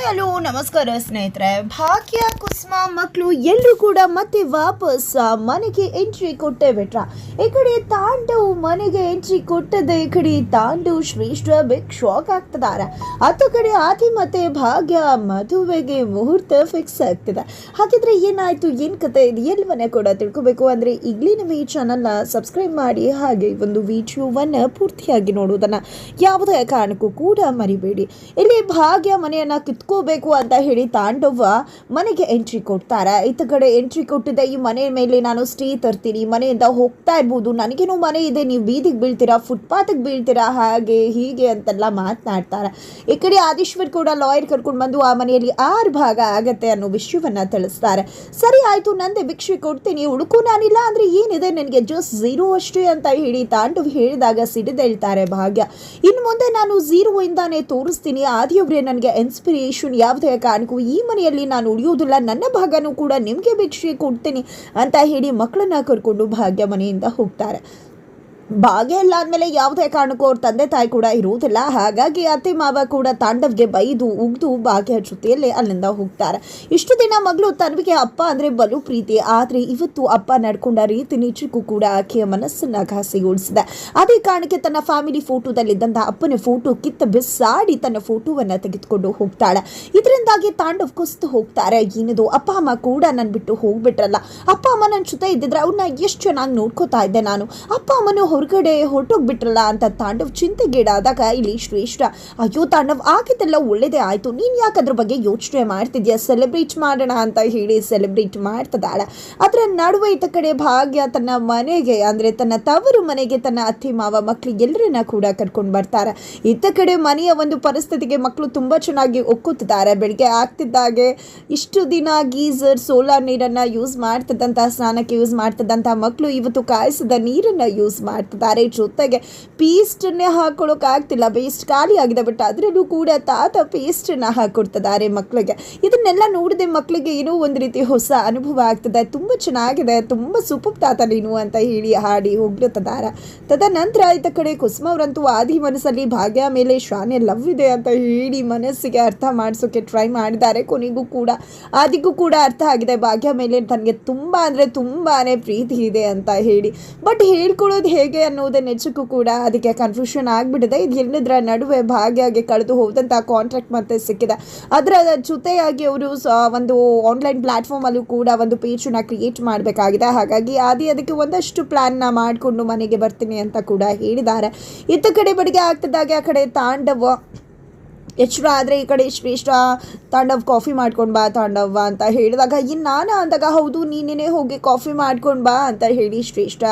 Hello ನಮಸ್ಕಾರ ಸ್ನೇಹಿತರೆ. ಭಾಗ್ಯ ಕುಸುಮ ಮಕ್ಕಳು ಎಲ್ಲರೂ ಕೂಡ ಮತ್ತೆ ವಾಪಸ್ ಮನೆಗೆ ಎಂಟ್ರಿ ಕೊಟ್ಟೇ ಬಿಟ್ರ. ಈ ಕಡೆ ತಾಂಡವ್ ಮನೆಗೆ ಎಂಟ್ರಿ ಕೊಟ್ಟದೆ, ಈ ಕಡೆ ತಾಂಡವ್ ಶ್ರೇಷ್ಠ ಬಿಗ್ ಶಾಕ್ ಆಗ್ತದಾರ. ಹತ್ತು ಕಡೆ ಆದಿ ಮತ್ತೆ ಭಾಗ್ಯ ಮದುವೆಗೆ ಮುಹೂರ್ತ ಫಿಕ್ಸ್ ಆಗ್ತದೆ. ಹಾಗಿದ್ರೆ ಏನಾಯ್ತು, ಏನ್ ಕತೆ ಇದು ಎಲ್ಲವನ್ನ ಕೂಡ ತಿಳ್ಕೊಬೇಕು ಅಂದ್ರೆ ಈಗಲೇ ನಮ್ಮ ಈ ಚಾನಲ್ನ ಸಬ್ಸ್ಕ್ರೈಬ್ ಮಾಡಿ, ಹಾಗೆ ಒಂದು ವಿಡಿಯೋವನ್ನ ಪೂರ್ತಿಯಾಗಿ ನೋಡುವುದನ್ನ ಯಾವುದೇ ಕಾರಣಕ್ಕೂ ಕೂಡ ಮರಿಬೇಡಿ. ಇಲ್ಲಿ ಭಾಗ್ಯ ಮನೆಯನ್ನ ಕಿತ್ಕೋಬೇಕು ಅಂತ ಹೇಳಿ ತಾಂಡವ ಮನೆಗೆ ಎಂಟ್ರಿ ಕೊಡ್ತಾರೆ. ಇತ್ತ ಕಡೆ ಎಂಟ್ರಿ ಕೊಟ್ಟಿದ್ದೆ, ಈ ಮನೆ ಮೇಲೆ ನಾನು ಸ್ಟೇ ತರ್ತೀನಿ, ಮನೆಯಿಂದ ಹೋಗ್ತಾ ಇರ್ಬೋದು, ನನಗೇನು ಮನೆ ಇದೆ, ನೀವು ಬೀದಿಗೆ ಬೀಳ್ತೀರಾ, ಫುಟ್ಪಾತ್ಗೆ ಬೀಳ್ತೀರಾ, ಹಾಗೆ ಹೀಗೆ ಅಂತೆಲ್ಲ ಮಾತನಾಡ್ತಾರೆ. ಈ ಕಡೆ ಆದೀಶ್ವರ್ ಕೂಡ ಲಾಯರ್ ಕರ್ಕೊಂಡು ಬಂದು ಆ ಮನೆಯಲ್ಲಿ 6 ಭಾಗ ಆಗತ್ತೆ ಅನ್ನೋ ವಿಷಯವನ್ನ ತಿಳಿಸ್ತಾರೆ. ಸರಿ ಆಯ್ತು, ನಂದೆ ಭಿಕ್ಷೆ ಕೊಡ್ತೀನಿ, ಹುಡುಕು ನಾನಿಲ್ಲ ಅಂದ್ರೆ ಏನಿದೆ ನನಗೆ, ಜಸ್ಟ್ 0 ಅಷ್ಟೇ ಅಂತ ಹೇಳಿ ತಾಂಡವ್ ಹೇಳಿದಾಗ ಸಿಡಿದೇಳ್ತಾರೆ ಭಾಗ್ಯ. ಇನ್ನು ಮುಂದೆ ನಾನು 0 ಇಂದಾನೆ ತೋರಿಸ್ತೀನಿ, ಆದಿಯವ್ರೆ ನನಗೆ ಇನ್ಸ್ಪಿರೇಷನ್, ಯಾವುದೇ ಕಾರಣಕ್ಕೂ ಈ ಮನೆಯಲ್ಲಿ ನಾನು ಉಳಿಯೋದಿಲ್ಲ, ನನ್ನ ಭಾಗನೂ ಕೂಡ ನಿಮಗೆ ಭಿಕ್ಷೆ ಕೊಡ್ತೀನಿ ಅಂತ ಹೇಳಿ ಮಕ್ಕಳನ್ನ ಕರ್ಕೊಂಡು ಭಾಗ್ಯ ಮನೆಯಿಂದ ಹೋಗ್ತಾರೆ. ಭಾಗ್ಯ ಎಲ್ಲ ಆದ್ಮೇಲೆ ಯಾವುದೇ ಕಾರಣಕ್ಕೂ ಅವ್ರ ತಂದೆ ತಾಯಿ ಕೂಡ ಇರುವುದಿಲ್ಲ. ಹಾಗಾಗಿ ಅತ್ತೆ ಮಾವ ಕೂಡ ತಾಂಡವ್ಗೆ ಬೈದು ಉಗ್ದು ಭಾಗ್ಯ ಜೊತೆಯಲ್ಲೇ ಅಲ್ಲಿಂದ ಹೋಗ್ತಾರೆ. ಇಷ್ಟು ದಿನ ಮಗಳು ತನ್ವಿಗೆ ಅಪ್ಪ ಅಂದ್ರೆ ಬಲು ಪ್ರೀತಿ, ಆದ್ರೆ ಇವತ್ತು ಅಪ್ಪ ನಡ್ಕೊಂಡ ರೀತಿ ನಿಜಕ್ಕೂ ಕೂಡ ಆಕೆಯ ಮನಸ್ಸನ್ನ ಘಾಸಿಗೊಳಿಸಿದೆ. ಅದೇ ಕಾರಣಕ್ಕೆ ತನ್ನ ಫ್ಯಾಮಿಲಿ ಫೋಟೋದಲ್ಲಿದ್ದಂಥ ಅಪ್ಪನ ಫೋಟೋ ಕಿತ್ತ ಬಿಸಾಡಿ ತನ್ನ ಫೋಟೋವನ್ನ ತೆಗೆದುಕೊಂಡು ಹೋಗ್ತಾಳೆ. ಇದರಿಂದಾಗಿ ತಾಂಡವ್ ಕುಸ್ತು ಹೋಗ್ತಾರೆ. ಏನಿದು, ಅಪ್ಪ ಅಮ್ಮ ಕೂಡ ನನ್ ಬಿಟ್ಟು ಹೋಗ್ಬಿಟ್ರಲ್ಲ, ಅಪ್ಪ ಅಮ್ಮ ನನ್ನ ಜೊತೆ ಇದ್ದಿದ್ರೆ ಅವ್ರನ್ನ ಎಷ್ಟು ಚೆನ್ನಾಗಿ ನೋಡ್ಕೋತಾ ಇದ್ದೆ ನಾನು, ಅಪ್ಪ ಅಮ್ಮನು ಹೊರಗಡೆ ಹೊರಟೋಗ್ಬಿಟ್ರಲ್ಲ ಅಂತ ತಾಂಡವ್ ಚಿಂತೆಗೀಡಾದಾಗ ಇಲ್ಲಿ ಶ್ರೇಷ್ಠ, ಅಯ್ಯೋ ತಾಂಡವ್ ಆಗಿದ್ದೆಲ್ಲ ಒಳ್ಳೇದೇ ಆಯ್ತು, ನೀನ್ ಯಾಕೆ ಅದ್ರ ಬಗ್ಗೆ ಯೋಚನೆ ಮಾಡ್ತಿದ್ಯಾ, ಸೆಲೆಬ್ರೇಟ್ ಮಾಡೋಣ ಅಂತ ಹೇಳಿ ಸೆಲೆಬ್ರೇಟ್ ಮಾಡ್ತಿದ್ದಾಳೆ. ಅದರ ನಡುವೆ ಇತ್ತ ಕಡೆ ಭಾಗ್ಯ ತನ್ನ ಮನೆಗೆ ಅಂದ್ರೆ ತನ್ನ ತವರು ಮನೆಗೆ ತನ್ನ ಅತ್ತೆ ಮಾವ ಮಕ್ಕಳಿಗೆಲ್ಲರನ್ನ ಕೂಡ ಕರ್ಕೊಂಡು ಬರ್ತಾರೆ. ಇತ್ತ ಕಡೆ ಮನೆಯ ಒಂದು ಪರಿಸ್ಥಿತಿಗೆ ಮಕ್ಕಳು ತುಂಬಾ ಚೆನ್ನಾಗಿ ಒಕ್ಕುತ್ತಿದ್ದಾರೆ. ಬೆಳಿಗ್ಗೆ ಆಗ್ತಿದ್ದಾಗೆ ಇಷ್ಟು ದಿನ ಗೀಸರ್ ಸೋಲಾರ್ ನೀರನ್ನ ಯೂಸ್ ಮಾಡ್ತಿದ್ದಂತ, ಸ್ನಾನಕ್ಕೆ ಯೂಸ್ ಮಾಡ್ತಿದ್ದಂತ ಮಕ್ಕಳು ಇವತ್ತು ಕಾಯಿಸಿದ ನೀರನ್ನ ಯೂಸ್ ಮಾಡ್ತಿದ್ದಾರೆ. ಜೊತೆಗೆ ಪೇಸ್ಟನ್ನೇ ಹಾಕೊಳ್ಳೋಕೆ ಆಗ್ತಿಲ್ಲ, ಪೇಸ್ಟ್ ಖಾಲಿ ಆಗಿದೆ, ಬಟ್ ಅದರಲ್ಲೂ ಕೂಡ ತಾತ ಪೇಸ್ಟನ್ನ ಹಾಕೊಡ್ತಿದ್ದಾರೆ ಮಕ್ಕಳಿಗೆ. ಇದನ್ನೆಲ್ಲ ನೋಡಿದೆ ಮಕ್ಕಳಿಗೆ ಏನೋ ಒಂದು ರೀತಿ ಹೊಸ ಅನುಭವ ಆಗ್ತದೆ, ತುಂಬಾ ಚೆನ್ನಾಗಿದೆ, ತುಂಬಾ ಸೂಪರ್ ತಾತ ನೀನು ಅಂತ ಹೇಳಿ ಹಾಡಿ ಹೋಗ್ತಿದ್ದಾರೆ. ತದನಂತರ ಇತ್ತ ಕಡೆ ಕುಸುಮ ಅವರಂತೂ ಆದಿ ಮನಸ್ಸಲ್ಲಿ ಭಾಗ್ಯ ಮೇಲೆ ಶಾನೆ ಲವ್ ಇದೆ ಅಂತ ಹೇಳಿ ಮನಸ್ಸಿಗೆ ಅರ್ಥ ಮಾಡಿಸೋಕೆ ಟ್ರೈ ಮಾಡಿದ್ದಾರೆ. ಕೊನೆಗೂ ಕೂಡ ಆದಿಗೂ ಕೂಡ ಅರ್ಥ ಆಗಿದೆ ಭಾಗ್ಯ ಮೇಲೆ ತನಗೆ ತುಂಬಾ ಅಂದ್ರೆ ತುಂಬಾನೇ ಪ್ರೀತಿ ಇದೆ ಅಂತ ಹೇಳಿ. ಬಟ್ ಹೇಳ್ಕೊಳ್ಳೋದು ಹೇಗೆ ಅನ್ನೋದೇ ನಿಜಕ್ಕೂ ಕೂಡ ಅದಕ್ಕೆ ಕನ್ಫ್ಯೂಷನ್ ಆಗಿಬಿಟ್ಟಿದೆ. ಇದು ಎಲ್ಲದರ ನಡುವೆ ಭಾಗ್ಯಗೆ ಕಳೆದು ಹೋದಂಥ ಕಾಂಟ್ರಾಕ್ಟ್ ಮತ್ತೆ ಸಿಕ್ಕಿದೆ. ಅದರ ಜೊತೆಯಾಗಿ ಅವರು ಒಂದು ಆನ್ಲೈನ್ ಪ್ಲಾಟ್ಫಾರ್ಮ್ ಅಲ್ಲೂ ಕೂಡ ಒಂದು ಪೇಜನ್ನ ಕ್ರಿಯೇಟ್ ಮಾಡಬೇಕಾಗಿದೆ. ಹಾಗಾಗಿ ಅದಕ್ಕೆ ಒಂದಷ್ಟು ಪ್ಲಾನ್ನ ಮಾಡಿಕೊಂಡು ಮನೆಗೆ ಬರ್ತೀನಿ ಅಂತ ಕೂಡ ಹೇಳಿದ್ದಾರೆ. ಇತ್ತ ಕಡೆ ಬಡಿಗೆ ಆಗ್ತಿದ್ದಾಗೆ ಆ ಕಡೆ ತಾಂಡವ ಎಚ್ಚರ ಆದರೆ ಈ ಕಡೆ ಶ್ರೇಷ್ಠ ತಾಂಡವ್ ಕಾಫಿ ಮಾಡ್ಕೊಂಡು ಬಾ ತಾಂಡವ್ವ ಅಂತ ಹೇಳಿದಾಗ, ಇನ್ನು ನಾನು ಅಂದಾಗ ಹೌದು ನೀನೇ ಹೋಗಿ ಕಾಫಿ ಮಾಡ್ಕೊಂಡು ಬಾ ಅಂತ ಹೇಳಿ ಶ್ರೇಷ್ಠ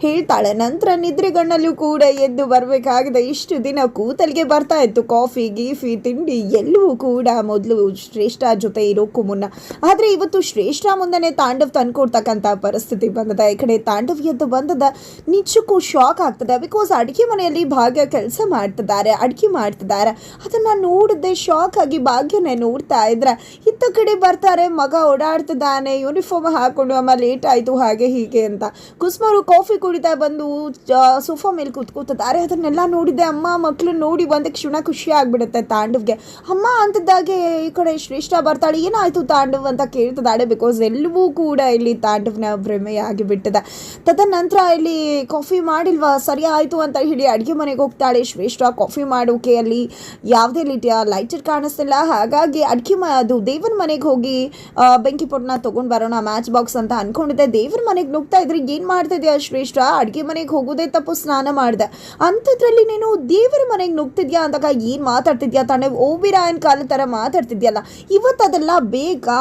ಹೇಳ್ತಾಳೆ. ನಂತರ ನಿದ್ರೆಗಣ್ಣಲ್ಲೂ ಕೂಡ ಎದ್ದು ಬರಬೇಕಾಗಿದೆ. ಇಷ್ಟು ದಿನ ಕೂತಲಿಗೆ ಬರ್ತಾ ಇತ್ತು ಕಾಫಿ ಗೀಫಿ ತಿಂಡಿ ಎಲ್ಲವೂ ಕೂಡ ಮೊದಲು ಶ್ರೇಷ್ಠ ಜೊತೆ ಇರೋಕ್ಕೂ ಮುನ್ನ. ಆದರೆ ಇವತ್ತು ಶ್ರೇಷ್ಠ ಮುಂದೆನೇ ತಾಂಡವ್ ತಂದ್ಕೊಡ್ತಕ್ಕಂಥ ಪರಿಸ್ಥಿತಿ ಬಂದದ. ಈ ಕಡೆ ತಾಂಡವ್ ಎದ್ದು ಬಂದದ ನಿಜಕ್ಕೂ ಶಾಕ್ ಆಗ್ತದೆ. ಬಿಕಾಸ್ ಅಡುಗೆ ಮನೆಯಲ್ಲಿ ಭಾಗ್ಯ ಕೆಲಸ ಮಾಡ್ತಿದ್ದಾರೆ, ಅಡುಗೆ ಮಾಡ್ತಿದ್ದಾರೆ. ಅದನ್ನು ನೋಡಿದ್ದೆ ಶಾಕ್ ಆಗಿ ಭಾಗ್ಯನೇ ನೋಡ್ತಾ ಇದ್ರೆ ಇತ್ತ ಕಡೆ ಬರ್ತಾರೆ, ಮಗ ಓಡಾಡ್ತಿದ್ದಾನೆ, ಯೂನಿಫಾರ್ಮ್ ಹಾಕೊಂಡು, ಅಮ್ಮ ಲೇಟ್ ಆಯಿತು ಹಾಗೆ ಹೀಗೆ ಅಂತ. ಕುಸುಮರು ಕಾಫಿ ಕುಡಿತಾ ಬಂದು ಸೋಫಾ ಮೇಲೆ ಕೂತ್ಕೋತಿದ್ದಾರೆ. ಅದನ್ನೆಲ್ಲ ನೋಡಿದ್ದೆ ಅಮ್ಮ ಮಕ್ಕಳು ನೋಡಿ ಒಂದು ಕ್ಷಣ ಖುಷಿ ಆಗ್ಬಿಡುತ್ತೆ ತಾಂಡವ್ಗೆ. ಅಮ್ಮ ಅಂತಿದ್ದಾಗೆ ಈ ಕಡೆ ಶ್ರೇಷ್ಠ ಬರ್ತಾಳೆ, ಏನಾಯ್ತು ತಾಂಡವ್ ಅಂತ ಕೇಳ್ತಿದ್ದಾಳೆ. ಬಿಕಾಸ್ ಎಲ್ಲವೂ ಕೂಡ ಇಲ್ಲಿ ತಾಂಡವ್ನ ಭ್ರಮೆಯಾಗಿ ಬಿಟ್ಟಿದೆ. ತದನಂತರ ಇಲ್ಲಿ ಕಾಫಿ ಮಾಡಿಲ್ವಾ, ಸರಿ ಆಯಿತು ಅಂತ ಹೇಳಿ ಅಡುಗೆ ಮನೆಗೆ ಹೋಗ್ತಾಳೆ ಶ್ರೇಷ್ಠ. ಕಾಫಿ ಮಾಡೋಕೆ ಅಲ್ಲಿ ಯಾವುದೇ ಲೈಟರ್ ಕಾಣಿಸ್ತಿಲ್ಲ. ಹಾಗಾಗಿ ಅಡ್ಗೆ ಅದು ದೇವರ ಮನೆಗೆ ಹೋಗಿ ಬೆಂಕಿ ಪೊಟ್ಟನ ತೊಗೊಂಡು ಬರೋಣ, ಮ್ಯಾಚ್ ಬಾಕ್ಸ್ ಅಂತ ಅನ್ಕೊಂಡಿದ್ದೆ. ದೇವ್ರ ಮನೆಗೆ ನುಗ್ತಾ ಇದ್ರೆ ಏನು ಮಾಡ್ತಿದ್ಯಾ ಶ್ರೇಷ್ಠ, ಅಡುಗೆ ಮನೆಗೆ ಹೋಗೋದೇ ತಪ್ಪು, ಸ್ನಾನ ಮಾಡಿದೆ ಅಂಥದ್ರಲ್ಲಿ ನೀನು ದೇವರ ಮನೆಗೆ ನುಗ್ತಿದ್ಯಾ ಅಂದಾಗ ಏನು ಮಾತಾಡ್ತಿದ್ಯಾ ತಾನೆ, ಓಬಿರಾಯನ್ ಕಾಲ ಥರ ಮಾತಾಡ್ತಿದ್ಯಲ್ಲ, ಇವತ್ತು ಅದೆಲ್ಲ ಬೇಕಾ,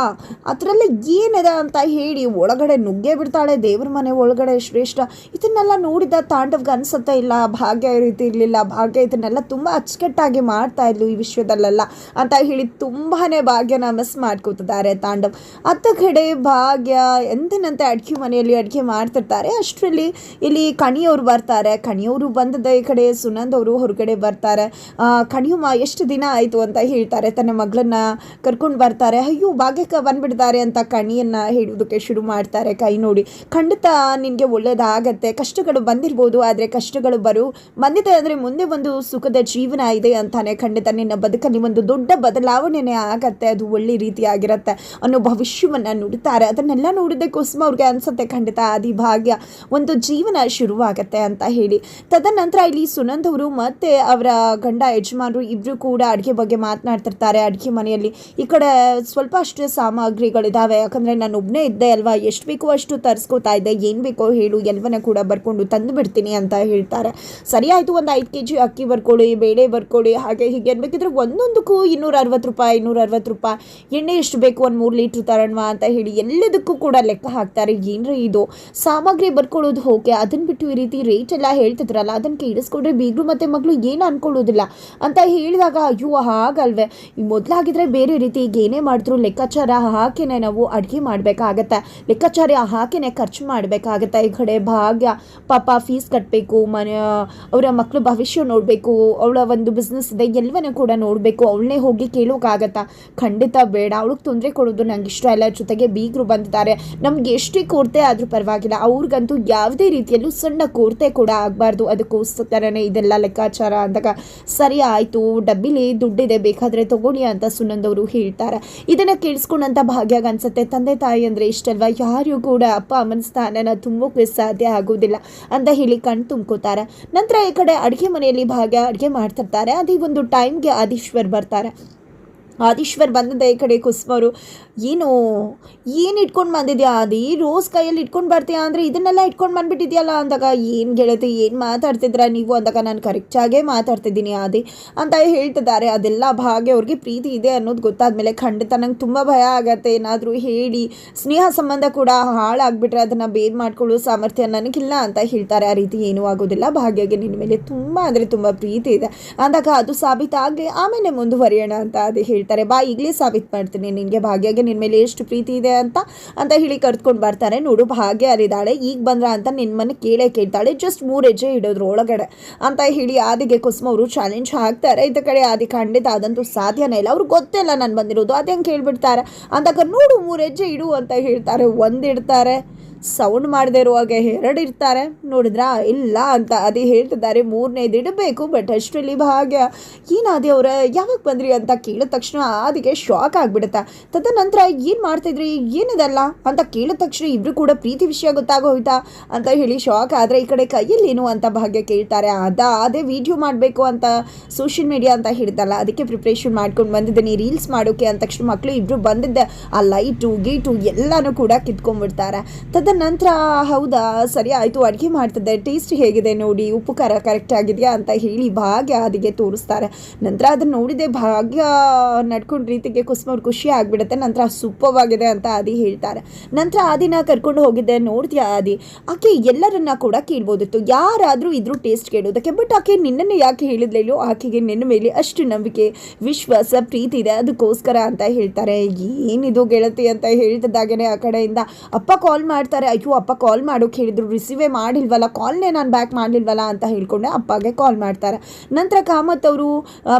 ಅದರಲ್ಲಿ ಏನಿದೆ ಅಂತ ಹೇಳಿ ಒಳಗಡೆ ನುಗ್ಗೇ ಬಿಡ್ತಾಳೆ ದೇವ್ರ ಮನೆ ಒಳಗಡೆ ಶ್ರೇಷ್ಠ. ಇದನ್ನೆಲ್ಲ ನೋಡಿದ ತಾಂಡವ್ಗೆ ಅನ್ಸುತ್ತೆ, ಇಲ್ಲ ಭಾಗ್ಯ ಈ ರೀತಿ ಇರಲಿಲ್ಲ, ಭಾಗ್ಯ ಇದನ್ನೆಲ್ಲ ತುಂಬ ಅಚ್ಚುಕಟ್ಟಾಗಿ ಮಾಡ್ತಾ ಇದ್ಲು ಈ ವಿಷಯದಲ್ಲೆಲ್ಲ ಅಂತ ಹೇಳಿ ತುಂಬಾನೇ ಭಾಗ್ಯನ ಮಿಸ್ ಮಾಡ್ಕೋತಿದ್ದಾರೆ ತಾಂಡವ್. ಅತ್ತ ಕಡೆ ಭಾಗ್ಯ ಎಂದಿನಂತೆ ಅಡುಗೆ ಮನೆಯಲ್ಲಿ ಅಡುಗೆ ಮಾಡ್ತಿರ್ತಾರೆ. ಅಷ್ಟರಲ್ಲಿ ಇಲ್ಲಿ ಕಣಿಯವರು ಬರ್ತಾರೆ. ಕಣಿಯವರು ಬಂದದ ಈ ಕಡೆ ಸುನಂದ್ ಅವರು ಹೊರಗಡೆ ಬರ್ತಾರೆ. ಕಣಿಯಮ್ಮ ಎಷ್ಟು ದಿನ ಆಯಿತು ಅಂತ ಹೇಳ್ತಾರೆ. ತನ್ನ ಮಗಳನ್ನ ಕರ್ಕೊಂಡು ಬರ್ತಾರೆ. ಅಯ್ಯೋ ಭಾಗ್ಯಕ್ಕೆ ಬಂದ್ಬಿಡ್ತಾರೆ ಅಂತ ಕಣಿಯನ್ನ ಹೇಳೋದಕ್ಕೆ ಶುರು ಮಾಡ್ತಾರೆ. ಕೈ ನೋಡಿ, ಖಂಡಿತ ನಿನಗೆ ಒಳ್ಳೇದಾಗತ್ತೆ, ಕಷ್ಟಗಳು ಬಂದಿರ್ಬೋದು, ಆದರೆ ಕಷ್ಟಗಳು ಬಂದಿದೆ ಅಂದರೆ ಮುಂದೆ ಒಂದು ಸುಖದ ಜೀವನ ಇದೆ ಅಂತಾನೆ ಖಂಡಿತ ನಿನ್ನ ಬದುಕಲ್ಲಿ ಒಂದು ದೊಡ್ಡ ಬದಲಾವಣೆನೇ ಆಗತ್ತೆ, ಅದು ಒಳ್ಳೆ ರೀತಿಯಾಗಿರುತ್ತೆ ಅನ್ನೋ ಭವಿಷ್ಯವನ್ನು ನುಡಿತಾರೆ. ಅದನ್ನೆಲ್ಲ ನೋಡಿದೆ ಕುಸುಮ ಅವ್ರಿಗೆ ಅನ್ಸುತ್ತೆ ಖಂಡಿತ ಆದಿ ಭಾಗ್ಯ ಒಂದು ಜೀವನ ಶುರುವಾಗತ್ತೆ ಅಂತ ಹೇಳಿ. ತದನಂತರ ಇಲ್ಲಿ ಸುನಂದ್ ಅವರು ಮತ್ತು ಅವರ ಗಂಡ ಯಜಮಾನರು ಇಬ್ಬರು ಕೂಡ ಅಡುಗೆ ಬಗ್ಗೆ ಮಾತನಾಡ್ತಿರ್ತಾರೆ. ಅಡುಗೆ ಮನೆಯಲ್ಲಿ ಈ ಕಡೆ ಸ್ವಲ್ಪ ಅಷ್ಟು ಸಾಮಗ್ರಿಗಳಿದ್ದಾವೆ, ಯಾಕಂದರೆ ನಾನು ಒಬ್ಬನೇ ಇದ್ದೆ ಅಲ್ವಾ, ಎಷ್ಟು ಬೇಕೋ ಅಷ್ಟು ತರಿಸ್ಕೋತಾ ಇದ್ದೆ, ಏನು ಬೇಕೋ ಹೇಳು ಎಲ್ಲವನ್ನ ಕೂಡ ಬರ್ಕೊಂಡು ತಂದು ಬಿಡ್ತೀನಿ ಅಂತ ಹೇಳ್ತಾರೆ. ಸರಿ ಆಯಿತು, ಒಂದು 5 kg ಅಕ್ಕಿ ಬರ್ಕೊಳ್ಳಿ, ಬೇಳೆ ಬರ್ಕೊಳ್ಳಿ, ಹಾಗೆ ಹೀಗೆ ಅನ್ಬೇಕಿದ್ರೆ ಒಂದೊಂದಕ್ಕೂ 260 ರೂಪಾಯಿ 260 ರೂಪಾಯಿ, ಎಣ್ಣೆ ಎಷ್ಟು ಬೇಕು, ಒಂದು 3 ಲೀಟ್ರ್ ತರೋಣವಾ ಅಂತ ಹೇಳಿ ಎಲ್ಲದಕ್ಕೂ ಕೂಡ ಲೆಕ್ಕ ಹಾಕ್ತಾರೆ. ಏನ್ರಿ ಇದು ಸಾಮಗ್ರಿ ಬರ್ಕೊಳ್ಳೋದು ಹೋಗಿ ಅದನ್ನು ಬಿಟ್ಟು ಈ ರೀತಿ ರೇಟ್ ಎಲ್ಲ ಹೇಳ್ತಿದ್ರಲ್ಲ, ಅದನ್ನು ಕೇಳಿಸ್ಕೊಂಡ್ರೆ ಬೀಗರು ಮತ್ತು ಮಗಳು ಏನು ಅನ್ಕೊಳ್ಳೋದಿಲ್ಲ ಅಂತ ಹೇಳಿದಾಗ ಅಯ್ಯೋ ಹಾಗಲ್ವೇ, ಈ ಮೊದಲಾಗಿದ್ರೆ ಬೇರೆ ರೀತಿ ಈಗ ಏನೇ ಮಾಡಿದ್ರು ಲೆಕ್ಕಾಚಾರ ಹಾಕಿನೇ ನಾವು ಅಡುಗೆ ಮಾಡಬೇಕಾಗತ್ತೆ, ಲೆಕ್ಕಾಚಾರ ಹಾಕಿನೇ ಖರ್ಚು ಮಾಡಬೇಕಾಗತ್ತೆ. ಈ ಕಡೆ ಭಾಗ್ಯ ಪಾಪ ಫೀಸ್ ಕಟ್ಟಬೇಕು, ಅವರ ಮಕ್ಕಳು ಭವಿಷ್ಯ ನೋಡಬೇಕು, ಅವಳ ಒಂದು ಬಿಸ್ನೆಸ್ ಇದೆ ಎಲ್ಲವನ್ನೂ ಕೂಡ ನೋಡಬೇಕು, ಅವಳನ್ನೇ ಹೋಗಿ ಕೇಳೋಕ್ಕಾಗತ್ತಾ? ಖಂಡಿತ ಬೇಡ, ಅವಳಿಗೆ ತೊಂದರೆ ಕೊಡೋದು ನಂಗೆ ಇಷ್ಟ ಇಲ್ಲ. ಜೊತೆಗೆ ಬೀಗರು ಬಂದಿದ್ದಾರೆ, ನಮ್ಗೆ ಎಷ್ಟೇ ಕೊರತೆ ಆದರೂ ಪರವಾಗಿಲ್ಲ, ಅವ್ರಿಗಂತೂ ಯಾವುದೇ ರೀತಿಯಲ್ಲೂ ಸಣ್ಣ ಕೊರತೆ ಕೂಡ ಆಗಬಾರ್ದು, ಅದಕ್ಕೋಸ್ಕರನೇ ಇದೆಲ್ಲ ಲೆಕ್ಕಾಚಾರ ಅಂದಾಗ ಸರಿ ಆಯಿತು, ಡಬ್ಬಿಲಿ ದುಡ್ಡಿದೆ ಬೇಕಾದರೆ ತಗೊಳ್ಳಿ ಅಂತ ಸುನಂದ್ ಅವರು ಹೇಳ್ತಾರೆ. ಇದನ್ನು ಕೇಳಿಸ್ಕೊಂಡಂಥ ಭಾಗ್ಯಾಗ ಅನ್ಸುತ್ತೆ ತಂದೆ ತಾಯಿ ಅಂದರೆ ಇಷ್ಟಲ್ವಾ, ಯಾರು ಕೂಡ ಅಪ್ಪ ಅಮ್ಮನ ಸ್ಥಾನನ ತುಂಬೋಕೆ ಸಾಧ್ಯ ಆಗೋದಿಲ್ಲ ಅಂತ ಹೇಳಿ ಕಣ್ ತುಂಬ್ಕೋತಾರೆ. ನಂತರ ಈ ಕಡೆ ಅಡುಗೆ ಮನೆಯಲ್ಲಿ ಭಾಗ್ಯ ಅಡುಗೆ ಮಾಡ್ತಿರ್ತಾರೆ. ಅದೇ ಒಂದು ಟೈಮ್ಗೆ ಆದೀಶ್ವರ್ ಬರ್ತಾರೆ. ಆದೀಶ್ವರ್ ಬಂದಿದ್ದ ಈ ಕಡೆ ಕುಸುಮವರು ಏನು ಇಟ್ಕೊಂಡು ಬಂದಿದ್ಯಾ ಆದಿ, ರೋಸ್ ಕೈಯಲ್ಲಿ ಇಟ್ಕೊಂಡು ಬರ್ತೀಯಾ ಅಂದರೆ ಇದನ್ನೆಲ್ಲ ಇಟ್ಕೊಂಡು ಬಂದುಬಿಟ್ಟಿದ್ಯಲ್ಲ ಅಂದಾಗ ಏನು ಗೆಳತಿ ಏನು ಮಾತಾಡ್ತಿದ್ರ ನೀವು ಅಂದಾಗ ನಾನು ಕರೆಕ್ಟಾಗೇ ಮಾತಾಡ್ತಿದ್ದೀನಿ ಆದಿ ಅಂತ ಹೇಳ್ತಿದ್ದಾರೆ. ಅದೆಲ್ಲ ಭಾಗ್ಯ ಅವ್ರಿಗೆ ಪ್ರೀತಿ ಇದೆ ಅನ್ನೋದು ಗೊತ್ತಾದ್ಮೇಲೆ ಖಂಡಿತ ನಂಗೆ ತುಂಬ ಭಯ ಆಗತ್ತೆ, ಏನಾದರೂ ಹೇಳಿ ಸ್ನೇಹ ಸಂಬಂಧ ಕೂಡ ಹಾಳಾಗ್ಬಿಟ್ರೆ ಅದನ್ನು ಬೇರ್ ಮಾಡ್ಕೊಳ್ಳೋ ಸಾಮರ್ಥ್ಯ ನನಗಿಲ್ಲ ಅಂತ ಹೇಳ್ತಾರೆ. ಆ ರೀತಿ ಏನೂ ಆಗೋದಿಲ್ಲ, ಭಾಗ್ಯಗೆ ನಿನ್ನ ಮೇಲೆ ತುಂಬ ಅಂದರೆ ತುಂಬ ಪ್ರೀತಿ ಇದೆ ಅಂದಾಗ ಅದು ಸಾಬೀತಾಗಲಿ ಆಮೇಲೆ ಮುಂದುವರಿಯೋಣ ಅಂತ ಅದೇ ಹೇಳ್ತಾರೆ. ಬಾ ಈಗಲೇ ಸಾಬೀತು ಮಾಡ್ತೀನಿ ನಿನಗೆ ಭಾಗ್ಯಗೆ ನಿನ್ನ ಮೇಲೆ ಎಷ್ಟು ಪ್ರೀತಿ ಇದೆ ಅಂತ ಹೇಳಿ ಕರೆದುಕೊಂಡು ಬರ್ತಾರೆ. ನೋಡು ಭಾಗ್ಯ ಅರಿದಾಳೆ, ಈಗ ಬಂದ್ರ ಅಂತ ನಿನ್ನ ಮನೆ ಕೇಳ್ತಾಳೆ, ಜಸ್ಟ್ 3 ಹೆಜ್ಜೆ ಇಡೋದ್ರ ಒಳಗಡೆ ಅಂತ ಹೇಳಿ ಆದಿಗೆ ಕುಸುಮ ಅವರು ಚಾಲೆಂಜ್ ಹಾಕ್ತಾರೆ. ಇದ ಕಡೆ ಆದಿ ಖಂಡಿತ ಅದಂತೂ ಸಾಧ್ಯನೇ ಇಲ್ಲ, ಅವ್ರಿಗೆ ಗೊತ್ತಿಲ್ಲ ನಾನು ಬಂದಿರೋದು, ಅದೇ ಹಂಗೆ ಕೇಳ್ಬಿಡ್ತಾರೆ ಅಂದಾಗ ನೋಡು 3 ಹೆಜ್ಜೆ ಇಡು ಅಂತ ಹೇಳ್ತಾರೆ. 1 ಇಡ್ತಾರೆ, ಸೌಂಡ್ ಮಾಡದೇ ಇರುವಾಗ 2 ಇರ್ತಾರೆ, ನೋಡಿದ್ರಾ ಇಲ್ಲ ಅಂತ ಅದೇ ಹೇಳ್ತಿದ್ದಾರೆ. 3ನೇದು ಇಡಬೇಕು. ಬಟ್ ಅಷ್ಟರಲ್ಲಿ ಭಾಗ್ಯ ಏನಾದಿ ಅವರ ಯಾವಾಗ ಬಂದ್ರಿ ಅಂತ ಕೇಳಿದ ತಕ್ಷಣ ಅದಕ್ಕೆ ಶಾಕ್ ಆಗಿಬಿಡುತ್ತೆ. ತದನಂತರ ಏನು ಮಾಡ್ತಿದ್ರಿ ಏನಿದೆಲ್ಲ ಅಂತ ಕೇಳಿದ ತಕ್ಷಣ ಇಬ್ಬರು ಕೂಡ ಪ್ರೀತಿ ವಿಷಯ ಗೊತ್ತಾಗೋಯ್ತಾ ಅಂತ ಹೇಳಿ ಶಾಕ್ ಆದರೆ ಈ ಕಡೆ ಕೈಯಲ್ಲೇನು ಅಂತ ಭಾಗ್ಯ ಕೇಳ್ತಾರೆ. ಅದೇ ವಿಡಿಯೋ ಮಾಡಬೇಕು ಅಂತ ಸೋಷಿಯಲ್ ಮೀಡಿಯಾ ಅಂತ ಹೇಳಿದಲ್ಲ, ಅದಕ್ಕೆ ಪ್ರಿಪ್ರೇಷನ್ ಮಾಡ್ಕೊಂಡು ಬಂದಿದ್ದೀನಿ ರೀಲ್ಸ್ ಮಾಡೋಕ್ಕೆ ಅಂದ ತಕ್ಷಣ ಮಕ್ಕಳು ಇಬ್ಬರು ಬಂದಿದ್ದೆ, ಆ ಲೈಟು ಗೀಟು ಎಲ್ಲನೂ ಕೂಡ ಕಿತ್ಕೊಂಡ್ಬಿಡ್ತಾರೆ. ನಂತರ ಹೌದಾ ಸರಿ ಆಯಿತು, ಅಡುಗೆ ಮಾಡ್ತಿದ್ದೆ, ಟೇಸ್ಟ್ ಹೇಗಿದೆ ನೋಡಿ, ಉಪ್ಪು ಖಾರ ಕರೆಕ್ಟ್ ಆಗಿದೆಯಾ ಅಂತ ಹೇಳಿ ಭಾಗ್ಯ ಅದಕ್ಕೆ ತೋರಿಸ್ತಾರೆ. ನಂತರ ಅದನ್ನು ನೋಡಿದೆ ಭಾಗ್ಯ ನಡ್ಕೊಂಡು ರೀತಿಗೆ ಕುಸುಮವ್ರು ಖುಷಿ ಆಗಿಬಿಡುತ್ತೆ. ನಂತರ ಸೂಪರ್ವಾಗಿದೆ ಅಂತ ಆದಿ ಹೇಳ್ತಾರೆ. ನಂತರ ಆದಿನ ಕರ್ಕೊಂಡು ಹೋಗಿದ್ದೆ, ನೋಡ್ತೀಯಾ ಆದಿ ಆಕೆ ಎಲ್ಲರನ್ನ ಕೂಡ ಕೇಳ್ಬೋದಿತ್ತು, ಯಾರಾದರೂ ಇದ್ರೂ ಟೇಸ್ಟ್ ಕೇಳೋದಕ್ಕೆ, ಬಟ್ ಆಕೆ ನಿನ್ನನ್ನು ಯಾಕೆ ಹೇಳಿದ್ಲೇಲೋ, ಆಕೆಗೆ ನಿನ್ನ ಮೇಲೆ ಅಷ್ಟು ನಂಬಿಕೆ ವಿಶ್ವಾಸ ಪ್ರೀತಿ ಇದೆ ಅದಕ್ಕೋಸ್ಕರ ಅಂತ ಹೇಳ್ತಾರೆ. ಏನಿದು ಗೆಳತಿ ಅಂತ ಹೇಳ್ತಿದ್ದಾಗೇ ಆ ಕಡೆಯಿಂದ ಅಪ್ಪ ಕಾಲ್ ಮಾಡ್ತಾರೆ. ಅಯ್ಯೋ ಅಪ್ಪ ಕಾಲ್ ಮಾಡೋಕೆ ಹೇಳಿದ್ರು, ರಿಸೀವೇ ಮಾಡಿಲ್ವಲ್ಲ, ಕಾಲ್ನೇ ನಾನು ಬ್ಯಾಕ್ ಮಾಡಲಿಲ್ವಲ್ಲ ಅಂತ ಹೇಳ್ಕೊಂಡೆ ಅಪ್ಪಗೆ ಕಾಲ್ ಮಾಡ್ತಾರೆ. ನಂತರ ಕಾಮತ್ ಅವರು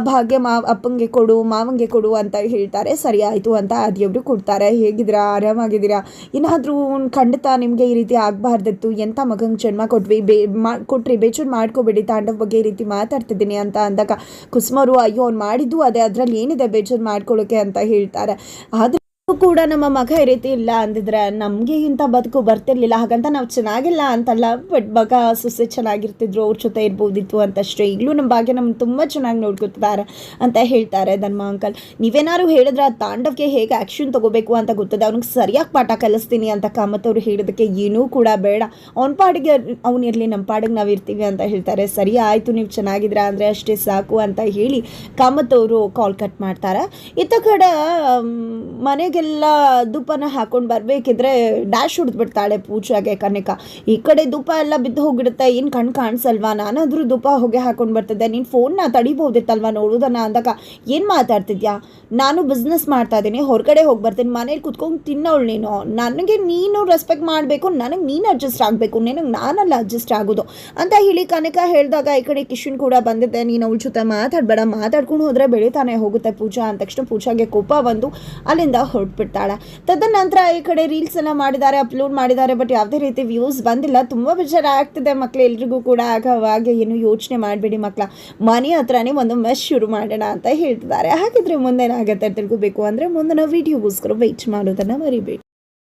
ಭಾಗ್ಯ ಅಪ್ಪಂಗೆ ಕೊಡು ಮಾವಂಗೆ ಕೊಡು ಅಂತ ಹೇಳ್ತಾರೆ. ಸರಿ ಆಯಿತು ಅಂತ ಆದಿಯವರು ಕೊಡ್ತಾರೆ. ಹೇಗಿದ್ದೀರಾ, ಆರಾಮಾಗಿದ್ದೀರಾ, ಏನಾದರೂ ಖಂಡಿತ ನಿಮಗೆ ಈ ರೀತಿ ಆಗಬಾರ್ದಿತ್ತು, ಎಂಥ ಮಗಂಗೆ ಜನ್ಮ ಕೊಟ್ರಿ ಬೇಜಾರು ಮಾಡ್ಕೋಬೇಡಿ, ತಾಂಡವ್ ಬಗ್ಗೆ ಈ ರೀತಿ ಮಾತಾಡ್ತಿದ್ದೀನಿ ಅಂತ ಅಂದಾಗ ಕುಸುಮರು ಅಯ್ಯೋ ಅವ್ನು ಮಾಡಿದ್ದು ಅದೇ, ಅದರಲ್ಲಿ ಏನಿದೆ ಬೇಜಾರು ಮಾಡ್ಕೊಳ್ಳೋಕೆ ಅಂತ ಹೇಳ್ತಾರೆ. ಆದರೆ ಕೂಡ ನಮ್ಮ ಮಗ ಈ ರೀತಿ ಇಲ್ಲ ಅಂದಿದ್ರೆ ನಮಗೆ ಇಂಥ ಬದುಕು ಬರ್ತಿರ್ಲಿಲ್ಲ, ಹಾಗಂತ ನಾವು ಚೆನ್ನಾಗಿಲ್ಲ ಅಂತಲ್ಲ, ಬಟ್ ಮಗ ಸೊಸೆ ಚೆನ್ನಾಗಿರ್ತಿದ್ರು, ಅವ್ರ ಜೊತೆ ಇರ್ಬೋದಿತ್ತು ಅಂತಷ್ಟೇ. ಈಗಲೂ ನಮ್ಮ ಭಾಗ್ಯ ನಮ್ಗೆ ತುಂಬ ಚೆನ್ನಾಗಿ ನೋಡ್ಕೊತಿದ್ದಾರೆ ಅಂತ ಹೇಳ್ತಾರೆ ಧರ್ಮ ಅಂಕಲ್. ನೀವೇನಾದ್ರು ಹೇಳಿದ್ರೆ ಆ ತಾಂಡವ್ಗೆ ಹೇಗೆ ಆ್ಯಕ್ಷನ್ ತೊಗೋಬೇಕು ಅಂತ ಗೊತ್ತದೆ, ಅವ್ನಿಗೆ ಸರಿಯಾಗಿ ಪಾಠ ಕಲಿಸ್ತೀನಿ ಅಂತ ಕಾಮತ್ ಅವರು ಹೇಳೋದಕ್ಕೆ ಏನೂ ಕೂಡ ಬೇಡ, ಅವ್ನ ಪಾಡಿಗೆ ಅವನಿರಲಿ, ನಮ್ಮ ಪಾಡಿಗೆ ನಾವು ಇರ್ತೀವಿ ಅಂತ ಹೇಳ್ತಾರೆ. ಸರಿ ಆಯಿತು ನೀವು ಚೆನ್ನಾಗಿದ್ರ ಅಂದರೆ ಅಷ್ಟೇ ಸಾಕು ಅಂತ ಹೇಳಿ ಕಾಮತ್ ಅವರು ಕಾಲ್ ಕಟ್ ಮಾಡ್ತಾರೆ. ಇತ್ತ ಕಡೆ ಮನೆಗೆ ಎಲ್ಲ ಧೂಪನ ಹಾಕೊಂಡು ಬರಬೇಕಿದ್ರೆ ಡ್ಯಾಶ್ ಹೊಡೆದ್ಬಿಡ್ತಾಳೆ ಪೂಜಾಗೆ ಕನಕ. ಈ ಕಡೆ ಧೂಪ ಎಲ್ಲ ಬಿದ್ದು ಹೋಗಿಡುತ್ತೆ, ಏನು ಕಣ್ಣು ಕಾಣಿಸಲ್ವಾ, ನಾನಾದರೂ ಧೂಪ ಹೊಗೆ ಹಾಕೊಂಡು ಬರ್ತಿದ್ದೆ, ನೀನು ಫೋನ್ನ ತಡಿಬೋದಿತ್ತಲ್ವ ನೋಡೋದನ್ನ ಅಂದಾಗ ಏನು ಮಾತಾಡ್ತಿದ್ಯಾ, ನಾನು ಬಿಸ್ನೆಸ್ ಮಾಡ್ತಾ ಇದ್ದೀನಿ, ಹೊರಗಡೆ ಹೋಗಿ ಬರ್ತೀನಿ, ಮನೇಲಿ ಕುತ್ಕೊಂಡು ತಿನ್ನೋಳು ನೀನು, ನನಗೆ ನೀನು ರೆಸ್ಪೆಕ್ಟ್ ಮಾಡಬೇಕು, ನನಗೆ ನೀನು ಅಡ್ಜಸ್ಟ್ ಆಗಬೇಕು, ನಿನಗೆ ನಾನಲ್ಲ ಅಡ್ಜಸ್ಟ್ ಆಗೋದು ಅಂತ ಹೇಳಿ ಕನಕ ಹೇಳಿದಾಗ ಈ ಕಡೆ ಕಿಶನ್ ಕೂಡ ಬಂದಿದ್ದೆ, ನೀನು ಅವಳ ಜೊತೆ ಮಾತಾಡಬೇಡ, ಮಾತಾಡ್ಕೊಂಡು ಹೋದರೆ ಬೆಳೀತಾನೆ ಹೋಗುತ್ತೆ ಪೂಜಾ ಅಂದ ತಕ್ಷಣ ಪೂಜಾಗೆ ಕೋಪ ಬಂದು ಅಲ್ಲಿಂದ ಕೊಟ್ಬಿಡ್ತಾಳೆ. ತದನಂತರ ಈ ಕಡೆ ರೀಲ್ಸ್ ಎಲ್ಲ ಮಾಡಿದ್ದಾರೆ, ಅಪ್ಲೋಡ್ ಮಾಡಿದ್ದಾರೆ, ಬಟ್ ಯಾವುದೇ ರೀತಿ ವ್ಯೂಸ್ ಬಂದಿಲ್ಲ. ತುಂಬ ಬೇಜಾರ ಆಗ್ತಿದೆ ಮಕ್ಕಳು, ಎಲ್ರಿಗೂ ಕೂಡ. ಆಗ ಏನು ಯೋಚನೆ ಮಾಡಬೇಡಿ ಮಕ್ಕಳ, ಮನೆ ಹತ್ರನೇ ಒಂದು ಮೆಸ್ ಶುರು ಮಾಡೋಣ ಅಂತ ಹೇಳ್ತಿದ್ದಾರೆ. ಹಾಗಿದ್ರೆ ಮುಂದೇನಾಗುತ್ತೆ ತಿಳ್ಕೋಬೇಕು ಅಂದರೆ ಮುಂದಿನ ವಿಡಿಯೋಗೋಸ್ಕರ ವೆಯ್ಟ್ ಮಾಡೋದನ್ನು ಮರಿಬೇಡಿ.